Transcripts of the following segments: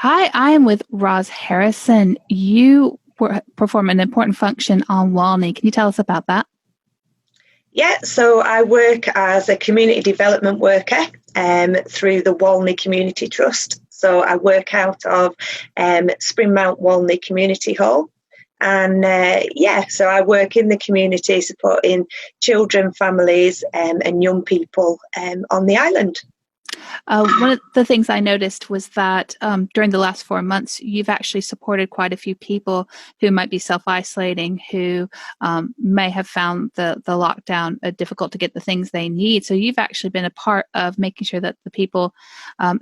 Hi, I am with Ros Harrison. You perform an important function on Walney. Can you tell us about that? Yeah, so I work as a community development worker through the Walney Community Trust. So I work out of Springmount Walney Community Hall. And so I work in the community supporting children, families, and young people on the island. One of the things I noticed was that during the last 4 months, you've actually supported quite a few people who might be self-isolating, who may have found the lockdown difficult to get the things they need. So you've actually been a part of making sure that the people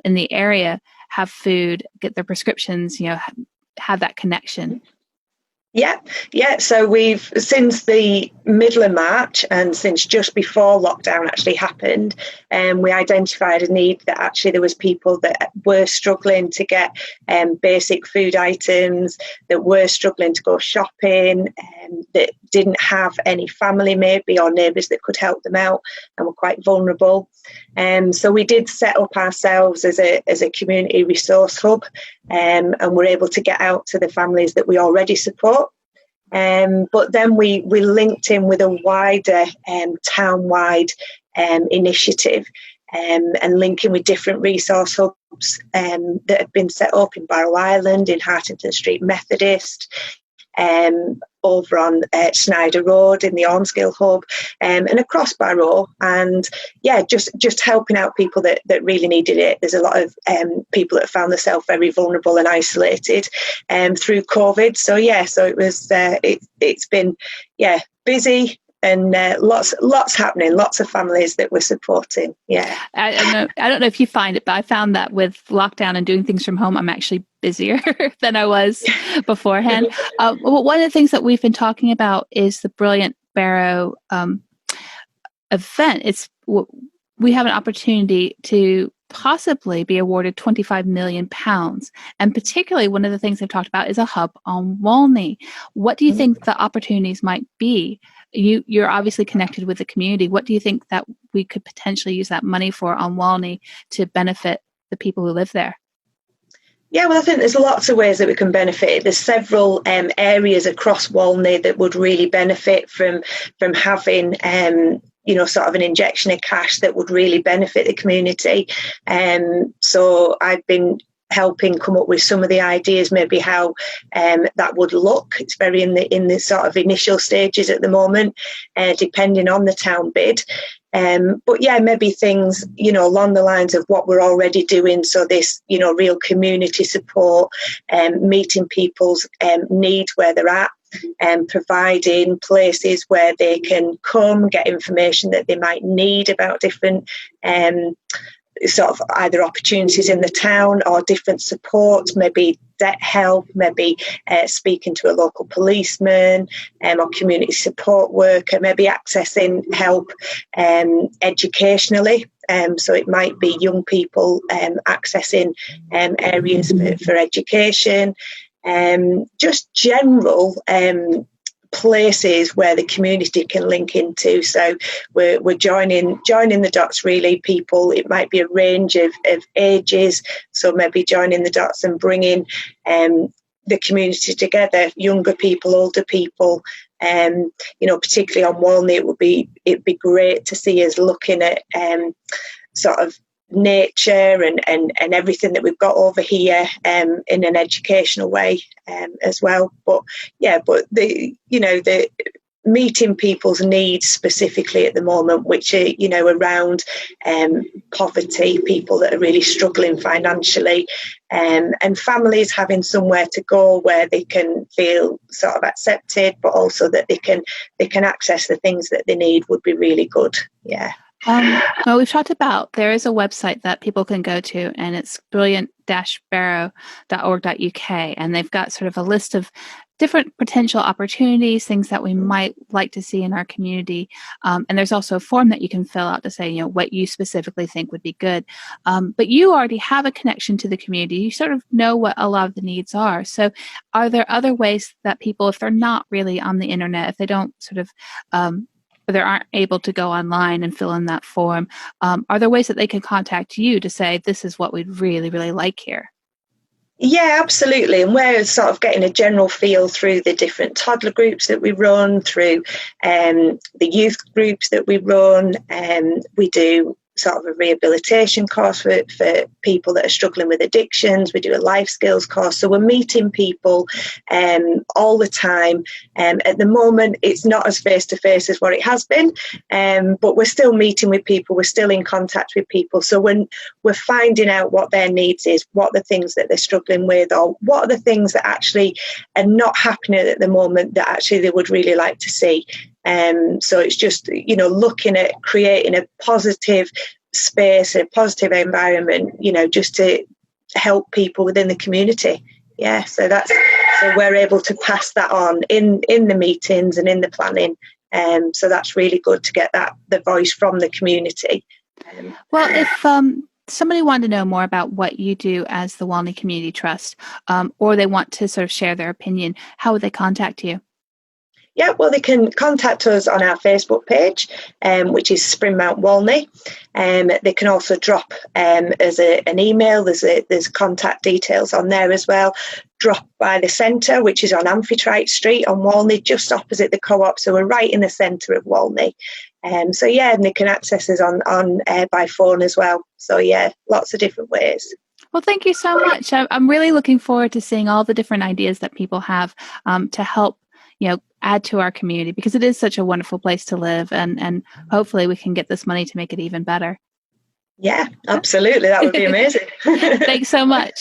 in the area have food, get their prescriptions, have that connection. Yeah, yeah. So we've, since the middle of March and since just before lockdown actually happened, we identified a need that actually there was people that were struggling to get basic food items, that were struggling to go shopping, that didn't have any family maybe or neighbours that could help them out and were quite vulnerable. So we did set up ourselves as a community resource hub, and we're able to get out to the families that we already support. But then we linked in with a wider town-wide initiative, and linking with different resource hubs that have been set up in Barrow Island, in Hartington Street Methodist, over on Snyder Road in the Ormsgill Hub, and across Barrow. And yeah, just helping out people that really needed it. There's a lot of people that found themselves very vulnerable and isolated through COVID. So yeah, so it was it's been busy. And lots happening, lots of families that we're supporting. Yeah. I don't know if you find it, but I found that with lockdown and doing things from home, I'm actually busier than I was beforehand. Well, one of the things that we've been talking about is the Brilliant Barrow event. We have an opportunity to possibly be awarded £25 million. And particularly one of the things they've talked about is a hub on Walney. What do you think the opportunities might be? You're obviously connected with the community. What do you think that we could potentially use that money for on Walney to benefit the people who live there? Yeah, well, I think there's lots of ways that we can benefit. There's several areas across Walney that would really benefit from having sort of an injection of cash that would really benefit the community. So I've been helping come up with some of the ideas, maybe how that would look. It's very in the sort of initial stages at the moment, depending on the town bid. But yeah, maybe things, along the lines of what we're already doing. So this, real community support, meeting people's needs where they're at, and providing places where they can come, get information that they might need about different sort of either opportunities in the town or different support, maybe debt help, maybe speaking to a local policeman or community support worker, maybe accessing help educationally. So it might be young people accessing areas for education, just general places where the community can link into. So we're joining the dots, really. People, it might be a range of ages, so maybe joining the dots and bringing the community together, younger people, older people. Particularly on Walney, it'd be great to see us looking at sort of nature and everything that we've got over here in an educational way as well. But the meeting people's needs specifically at the moment, which are around poverty, people that are really struggling financially, and families having somewhere to go where they can feel sort of accepted, but also that they can access the things that they need would be really good. Yeah. Well, we've talked about, there is a website that people can go to, and it's brilliant-barrow.org.uk, and they've got sort of a list of different potential opportunities, things that we might like to see in our community. And there's also a form that you can fill out to say, what you specifically think would be good. But you already have a connection to the community. You sort of know what a lot of the needs are. So are there other ways that people, if they're not really on the internet, if they don't sort of they aren't able to go online and fill in that form, are there ways that they can contact you to say, this is what we'd really, really like here? Yeah, absolutely. And we're sort of getting a general feel through the different toddler groups that we run, through the youth groups that we run. We do sort of a rehabilitation course for people that are struggling with addictions. We do a life skills course. So we're meeting people all the time. At the moment, it's not as face-to-face as what it has been, but we're still meeting with people. We're still in contact with people. So when we're finding out what their needs is, what are the things that they're struggling with, or what are the things that actually are not happening at the moment that actually they would really like to see. So it's just, looking at creating a positive space, a positive environment, just to help people within the community. Yeah, so we're able to pass that on in the meetings and in the planning. So that's really good to get the voice from the community. Well, if somebody wanted to know more about what you do as the Walney Community Trust, or they want to sort of share their opinion, how would they contact you? Yeah, well, they can contact us on our Facebook page, which is Spring Mount Walney. They can also drop as an email. There's contact details on there as well. Drop by the centre, which is on Amphitrite Street on Walney, just opposite the co-op. So we're right in the centre of Walney. And they can access us on by phone as well. So yeah, lots of different ways. Well, thank you so much. I'm really looking forward to seeing all the different ideas that people have to help, add to our community, because it is such a wonderful place to live, and hopefully we can get this money to make it even better. Yeah, absolutely. That would be amazing. Thanks so much.